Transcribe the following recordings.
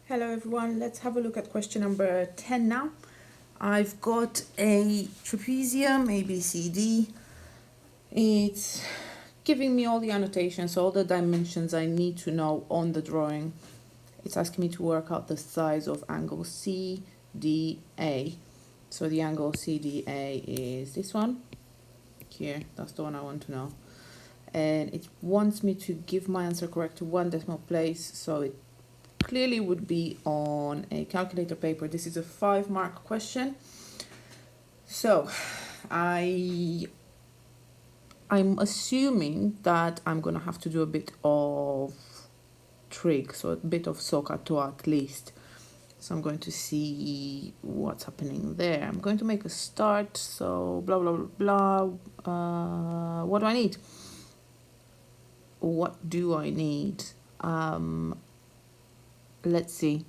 Hello everyone, let's have a look at question number 10 now. I've got a trapezium ABCD. It's giving me all the annotations, all the dimensions I need to know on the drawing. It's asking me to work out the size of angle CDA. So the angle CDA is this one here, that's the one I want to know. And it wants me to give my answer correct to one decimal place, so it clearly would be on a calculator paper. This is a 5-mark question. So I'm assuming that I'm gonna have to do a bit of trig, so a bit of SOHCAHTOA at least. So I'm going to see what's happening there. I'm going to make a start, so blah blah blah blah. What do I need? What do I need? Let's see.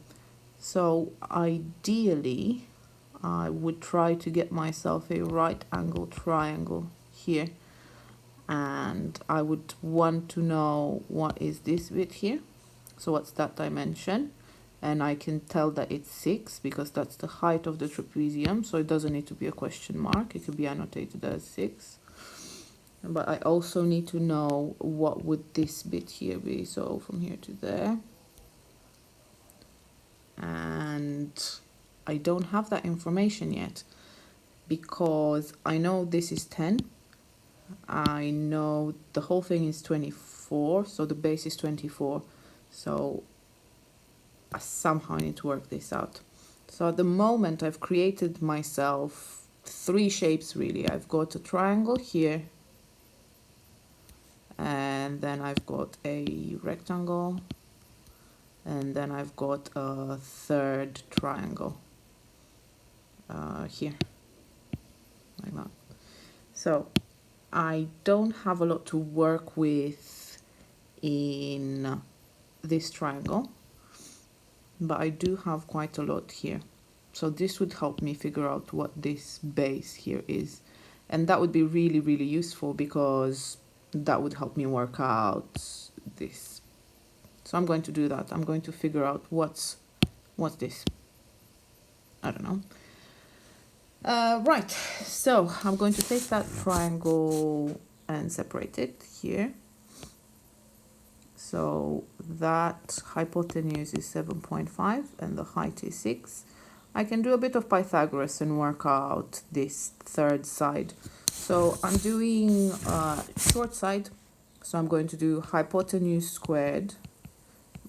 So ideally, I would try to get myself a right angle triangle here. And I would want to know what is this bit here. So what's that dimension? And I can tell that it's 6 because that's the height of the trapezium. So it doesn't need to be a question mark. It could be annotated as 6. But I also need to know what would this bit here be. So from here to there. And I don't have that information yet because I know this is 10. I know the whole thing is 24, so the base is 24. So I somehow need to work this out. So at the moment I've created myself 3 shapes really. I've got a triangle here, and then I've got a rectangle, and then I've got a third triangle here, like that. So I don't have a lot to work with in this triangle, but I do have quite a lot here. So this would help me figure out what this base here is. And that would be really, really useful because that would help me work out this. So I'm going to do that. I'm going to figure out what's this. I don't know. Right, so I'm going to take that triangle and separate it here. So that hypotenuse is 7.5 and the height is 6. I can do a bit of Pythagoras and work out this third side. So I'm doing short side. So I'm going to do hypotenuse squared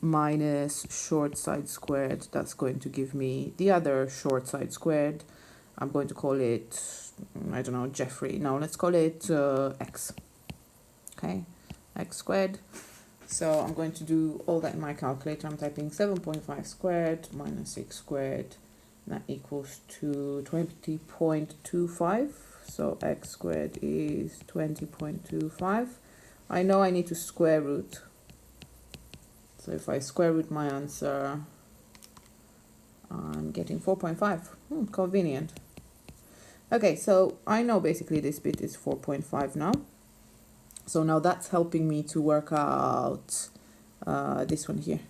minus short side squared. That's going to give me the other short side squared. I'm going to call it, I don't know, Jeffrey. No, let's call it x. Okay, x squared. So I'm going to do all that in my calculator. I'm typing 7.5 squared minus 6 squared. That equals to 20.25. So x squared is 20.25. I know I need to square root. So if I square root my answer, I'm getting 4.5. Convenient. Okay, so I know basically this bit is 4.5 now. So now that's helping me to work out this one here.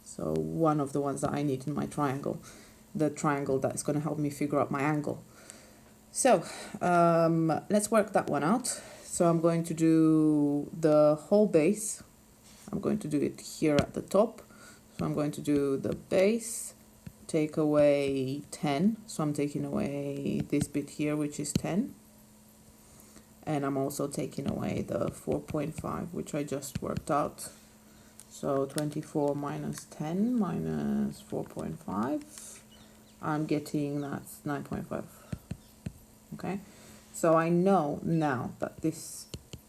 So one of the ones that I need in my triangle. The triangle that's going to help me figure out my angle. So let's work that one out. So I'm going to do the whole base. I'm going to do it here at the top. So I'm going to do the base, take away 10. So I'm taking away this bit here, which is 10. And I'm also taking away the 4.5, which I just worked out. So 24 minus 10 minus 4.5. I'm getting that's 9.5. Okay, so I know now that this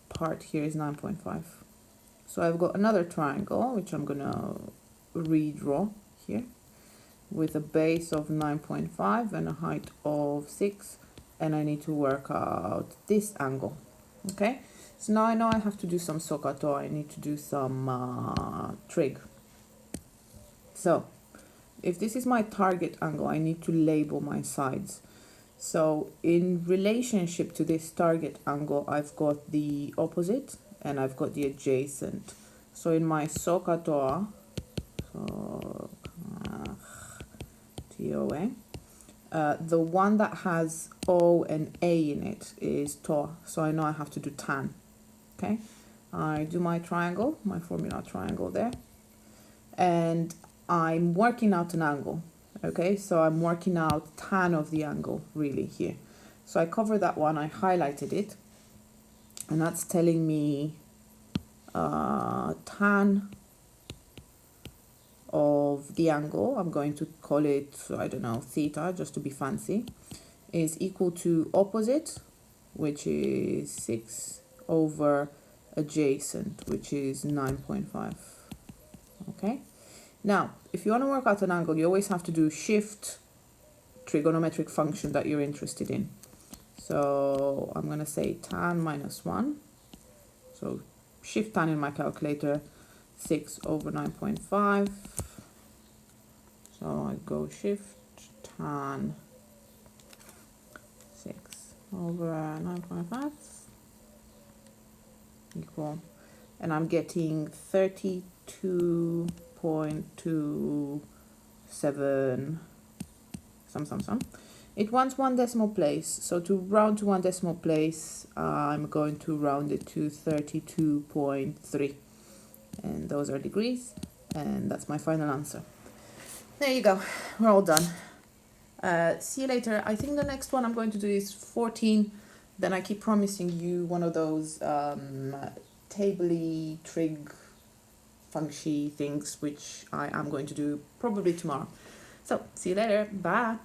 part here is 9.5. So I've got another triangle, which I'm gonna redraw here with a base of 9.5 and a height of 6, and I need to work out this angle. Okay, so now I know I have to do some SOHCAHTOA. I need to do some trig. So if this is my target angle, I need to label my sides. So in relationship to this target angle, I've got the opposite and I've got the adjacent. So in my SOHCAHTOA, so TOA. The one that has O and A in it is TOA, so I know I have to do tan. Okay, I do my triangle, my formula triangle there, and I'm working out an angle. Okay, so I'm working out tan of the angle really here. So I covered that one, I highlighted it, and that's telling me tan of the angle, I'm going to call it, I don't know, theta, just to be fancy, is equal to opposite, which is 6 over adjacent, which is 9.5. Okay, now if you want to work out an angle, you always have to do shift trigonometric function that you're interested in. So I'm going to say tan minus 1, so shift tan in my calculator, 6 over 9.5. So I go shift tan 6 over 9.5 equal, and I'm getting 32.27 some. It wants one decimal place, so to round to one decimal place, I'm going to round it to 32.3, and those are degrees, and that's my final answer. There you go, we're all done. See you later. I think the next one I'm going to do is 14. Then I keep promising you one of those tabley, trig, funchy things, which I am going to do probably tomorrow. So see you later. Bye.